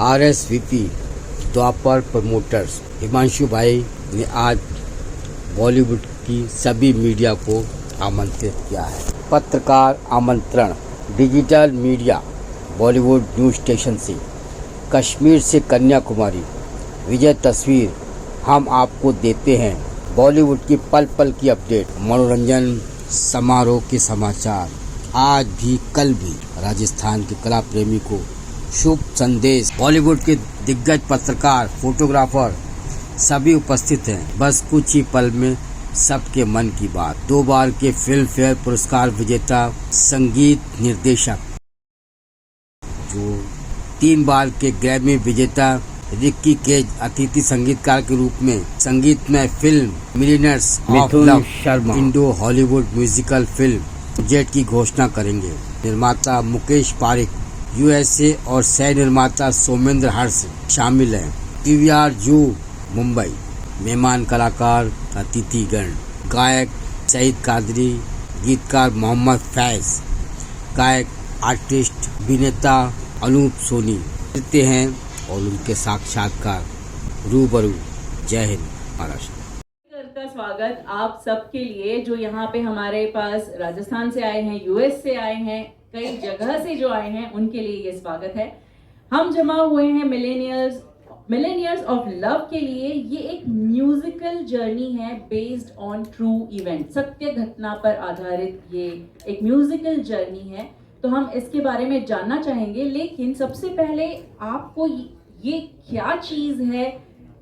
RSVP द्वापर promoters Himanshu भाई ने आज बॉलीवुड की सभी मीडिया को आमंत्रित किया है। पत्रकार आमंत्रण, digital media, Bollywood news station से कश्मीर से कन्याकुमारी, विजय तस्वीर हम आपको देते हैं बॉलीवुड की पल पल की अपडेट, मनोरंजन समारोह के समाचार। आज भी कल भी राजस्थान के कला प्रेमी को शुभ संदेश। बॉलीवुड के दिग्गज पत्रकार, फोटोग्राफर सभी उपस्थित हैं। बस कुछ ही पल में सबके मन की बात। 2 बार के फिल्म फेयर पुरस्कार विजेता संगीत निर्देशक, जो 3 बार के ग्रैमी विजेता रिक्की केज अतिथि संगीतकार के रूप में संगीतमय film millionaires of love Sharma Indo Hollywood musical film project की घोषणा करेंगे। निर्माता मुकेश पारिक यूएसए और सह निर्माता सोमेंद्र हर्ष शामिल हैं। पीवीआर जू मुंबई। मेहमान कलाकार अतिथिगण, गायक सईद कादरी, गीतकार मोहम्मद फैज, गायक आर्टिस्ट अभिनेता अनूप सोनी देते हैं और उनके साक्षात्कार रूबरू। जय हिंद महाराष्ट्र का स्वागत आप सबके लिए जो यहाँ पे हमारे पास राजस्थान से आए हैं, यूएस से आए हैं, कई जगह से जो आए हैं, उनके लिए ये स्वागत है। हम जमा हुए हैं मिलेनियर्स ऑफ लव के लिए। ये एक म्यूजिकल जर्नी है बेस्ड ऑन ट्रू इवेंट, सत्य घटना पर आधारित ये एक म्यूजिकल जर्नी है। तो हम इसके बारे में जानना चाहेंगे, लेकिन सबसे पहले आपको ये क्या चीज है,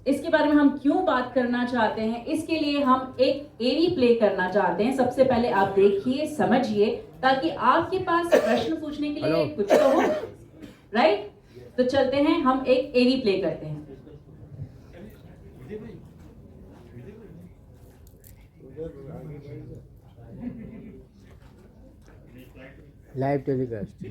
इसके बारे में हम क्यों बात करना चाहते हैं, इसके लिए हम एक एवी प्ले करना चाहते हैं। सबसे पहले आप देखिए, समझिए, ताकि आपके पास प्रश्न पूछने के लिए कुछ तो हो, राइट? तो चलते हैं, हम एक एवी प्ले करते हैं। Live telecast.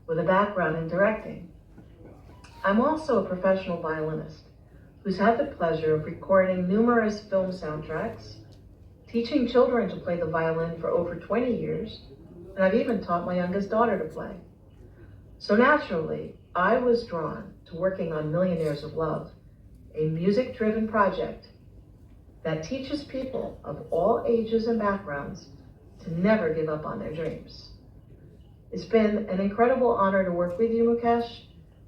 with a background in directing. I'm also a professional violinist who's had the pleasure of recording numerous film soundtracks, teaching children to play the violin for over 20 years, and I've even taught my youngest daughter to play. So naturally, I was drawn to working on Millionaires of Love, a music-driven project that teaches people of all ages and backgrounds to never give up on their dreams. It's been an incredible honor to work with you, Mukesh.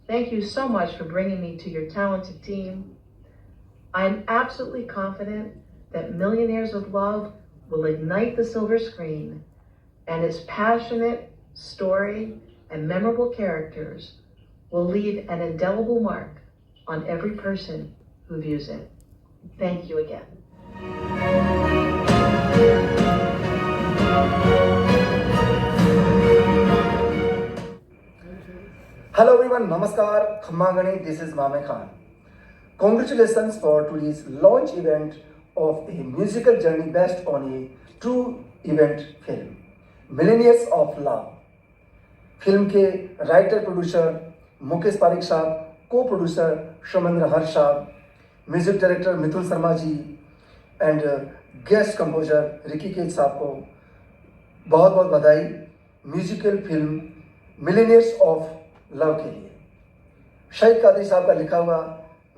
Thank you so much for bringing me to your talented team. I'm absolutely confident that Millionaires of Love will ignite the silver screen, and its passionate story and memorable characters will leave an indelible mark on every person who views it. Thank you again. Hello everyone, Namaskar, Khammagani, this is Mame Khan. Congratulations for today's launch event of a musical journey based on a true event film, Millionaires of Love. Film के writer producer Mukesh Pareek साहब, co producer Somendra Harsh साहब, music director Mithun Sharma ji and guest composer Ricky Kej साहब को बहुत बहुत बधाई musical film Millionaires of Love के लिए। सईद कादरी साहब का लिखा हुआ,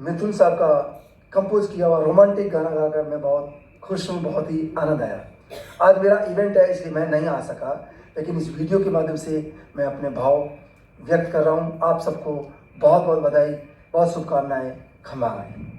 मिथुन साहब का कंपोज किया हुआ रोमांटिक गाना गाकर मैं बहुत खुश हूँ, बहुत ही आनंद आया। आज मेरा इवेंट है इसलिए मैं नहीं आ सका, लेकिन इस वीडियो के माध्यम से मैं अपने भाव व्यक्त कर रहा हूँ। आप सबको बहुत बहुत बधाई, बहुत शुभकामनाएं। खम्मागणी।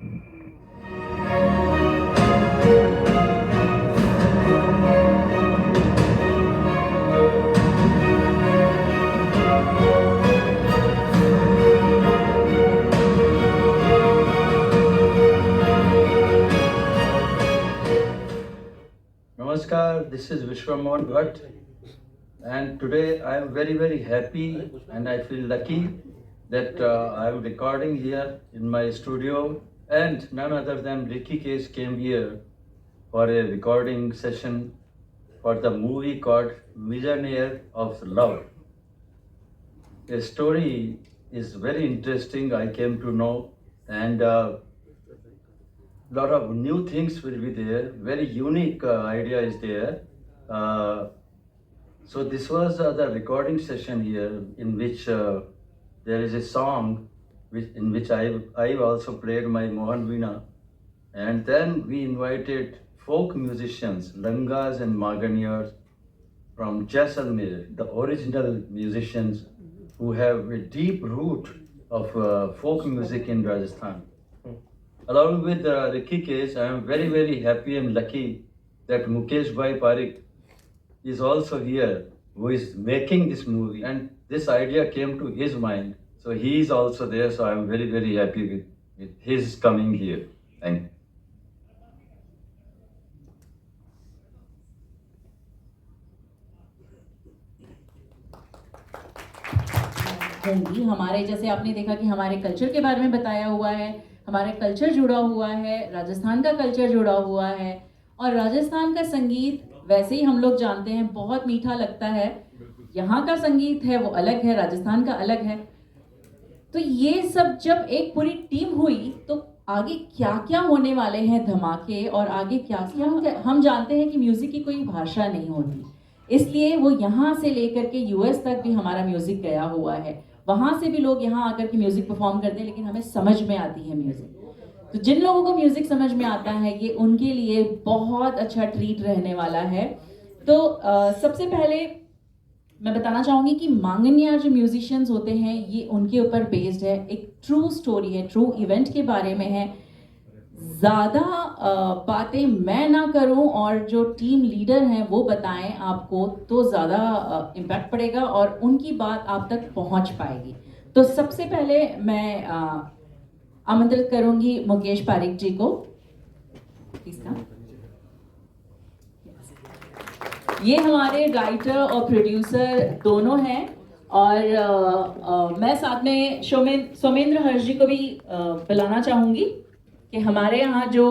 this is Vishwamohan Bhatt, and today I am very, very happy and I feel lucky that I am recording here in my studio, and none other than Ricky Case came here for a recording session for the movie called Millionaire of Love. The story is very interesting, I came to know, and lot of new things will be there. Very unique idea is there. So this was the recording session here, in which there is a song in which I also played my Mohan Veena, and then we invited folk musicians, Langas and Maganiars from Jaisalmer, the original musicians who have a deep root of folk music in Rajasthan. Along with Ricky Case, I am very, very happy and lucky that Mukesh Bhai Parikh is also here, who is making this movie, and this idea came to his mind. So he is also there, so I am very, very happy with his coming here. Thank you. होंगी हमारे, जैसे आपने देखा कि हमारे culture के बारे में बताया हुआ है, हमारे कल्चर जुड़ा हुआ है, राजस्थान का कल्चर जुड़ा हुआ है, और राजस्थान का संगीत वैसे ही हम लोग जानते हैं बहुत मीठा लगता है। यहाँ का संगीत है वो अलग है, राजस्थान का अलग है। तो ये सब जब एक पूरी टीम हुई तो आगे क्या क्या होने वाले हैं धमाके, और आगे क्या क्या हम जानते हैं कि म्यूजिक की कोई भाषा नहीं होती, इसलिए वो यहाँ से लेकर के यूएस तक भी हमारा म्यूजिक गया हुआ है। वहाँ से भी लोग यहाँ आकर के म्यूजिक परफॉर्म करते हैं, लेकिन हमें समझ में आती है म्यूजिक। तो जिन लोगों को म्यूजिक समझ में आता है ये उनके लिए बहुत अच्छा ट्रीट रहने वाला है। तो सबसे पहले मैं बताना चाहूँगी कि मांगनियार जो म्यूजिशियंस होते हैं ये उनके ऊपर बेस्ड है, एक ट्रू स्टोरी है, ट्रू इवेंट के बारे में है। ज़्यादा बातें मैं ना करूं और जो टीम लीडर हैं वो बताएं आपको, तो ज़्यादा इम्पैक्ट पड़ेगा और उनकी बात आप तक पहुंच पाएगी। तो सबसे पहले मैं आमंत्रित करूंगी मुकेश पारिक जी को। ये हमारे राइटर और प्रोड्यूसर दोनों हैं, और मैं साथ में सोमेंद्र हर्ष जी को भी बुलाना चाहूँगी कि हमारे यहाँ जो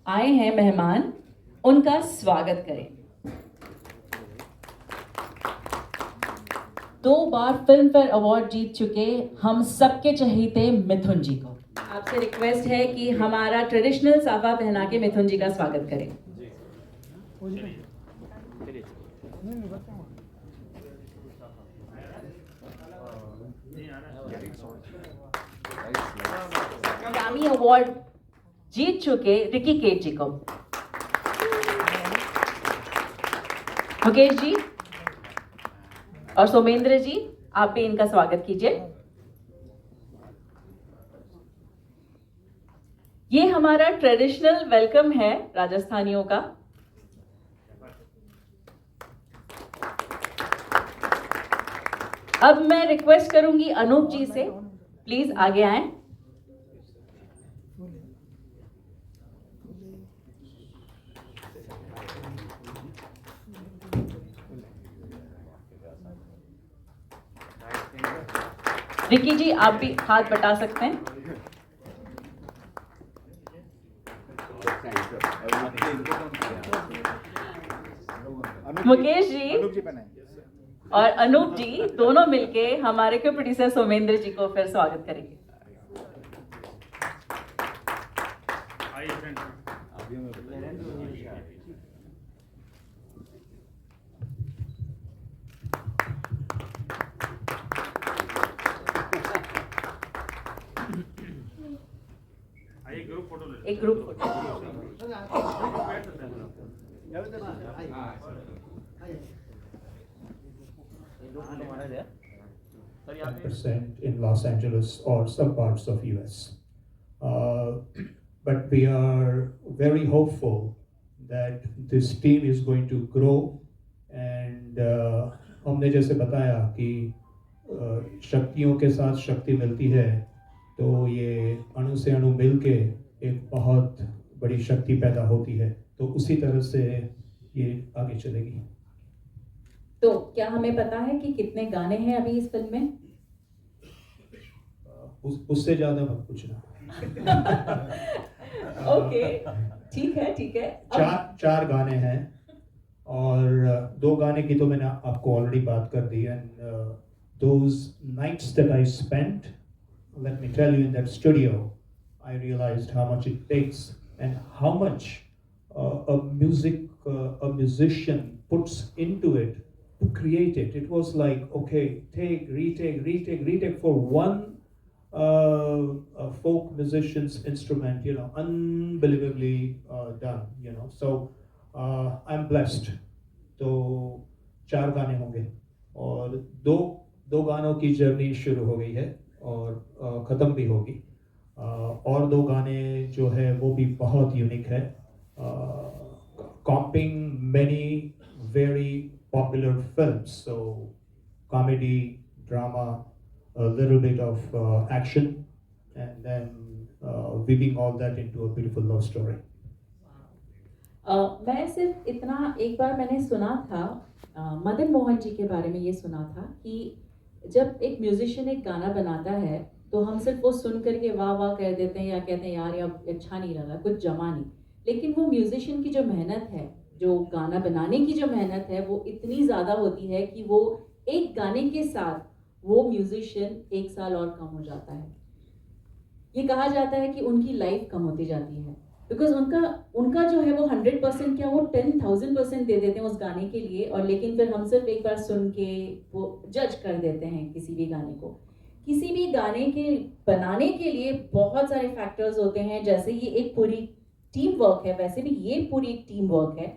आए हैं मेहमान उनका स्वागत करें। 2 बार फिल्म फेयर अवार्ड जीत चुके हम सबके चहेते मिथुन जी को आपसे रिक्वेस्ट है कि हमारा ट्रेडिशनल साफा पहना के मिथुन जी का स्वागत करें। ग्रैमी अवार्ड जीत चुके रिकी केट जी को, मुकेश जी और सोमेंद्र जी आप भी इनका स्वागत कीजिए। ये हमारा ट्रेडिशनल वेलकम है राजस्थानियों का। अब मैं रिक्वेस्ट करूंगी अनूप जी से, प्लीज आगे आएं। रिकी जी आप भी हाथ बटा सकते हैं। मुकेश जी और अनूप जी दोनों मिलके हमारे को प्रोड्यूसर सोमेंद्र जी को फिर स्वागत करेंगे। एक group photo percent in Los Angeles or some parts of US. But we are very hopeful that this team is going to grow, and हमने जैसे बताया कि शक्तियों के साथ शक्ति मिलती है, तो ये अणु से अणु मिल के एक बहुत बड़ी शक्ति पैदा होती है। तो उसी तरह से ये आगे चलेगी। तो क्या हमें पता है कि कितने गाने हैं अभी इस फिल्म में? उससे ज़्यादा मत पूछना। ओके, ठीक है ठीक है। चार गाने हैं और 2 गाने की तो मैंने आपको ऑलरेडी बात कर दी। And those nights that I spent, let me tell you, in that studio, I realized how much it takes and how much a musician puts into it to create it. It was like, okay, retake for one a folk musician's instrument, you know, unbelievably done, you know. So I'm blessed. तो 4 गाने होंगे और दो गानों की journey शुरू हो गई है और ख़त्म भी होगी। और 2 गाने जो है वो भी बहुत यूनिक है, कॉम्पिंग many very popular films, so comedy, drama, a little bit of action, and then weaving all that into a beautiful love story. मैं सिर्फ इतना, एक बार मैंने सुना था, मदन मोहन जी के बारे में ये सुना था कि जब एक म्यूजिशियन एक गाना बनाता है तो हम सिर्फ वो सुन करके वाह वाह कह देते हैं या कहते हैं यार ये अच्छा नहीं लगा, कुछ जमा नहीं। लेकिन वो म्यूजिशियन की जो मेहनत है, जो गाना बनाने की जो मेहनत है, वो इतनी ज़्यादा होती है कि वो एक गाने के साथ वो म्यूजिशियन 1 साल और कम हो जाता है। ये कहा जाता है कि उनकी लाइफ कम होती जाती है, बिकॉज उनका जो है वो 100% क्या, वो 10,000% दे देते हैं उस गाने के लिए। और लेकिन फिर हम सिर्फ एक बार सुन के वो जज कर देते हैं किसी भी गाने को। किसी भी गाने के बनाने के लिए बहुत सारे फैक्टर्स होते हैं, जैसे ये एक पूरी टीम वर्क है, वैसे भी ये पूरी एक टीम वर्क है।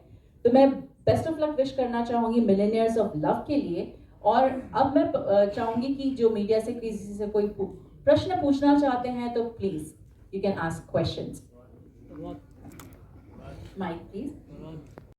तो मैं बेस्ट ऑफ लक विश करना चाहूँगी मिलेनियर्स ऑफ लव के लिए। और अब मैं चाहूँगी कि जो मीडिया से किसी से कोई प्रश्न पूछना चाहते हैं तो please you can ask questions. Mic please.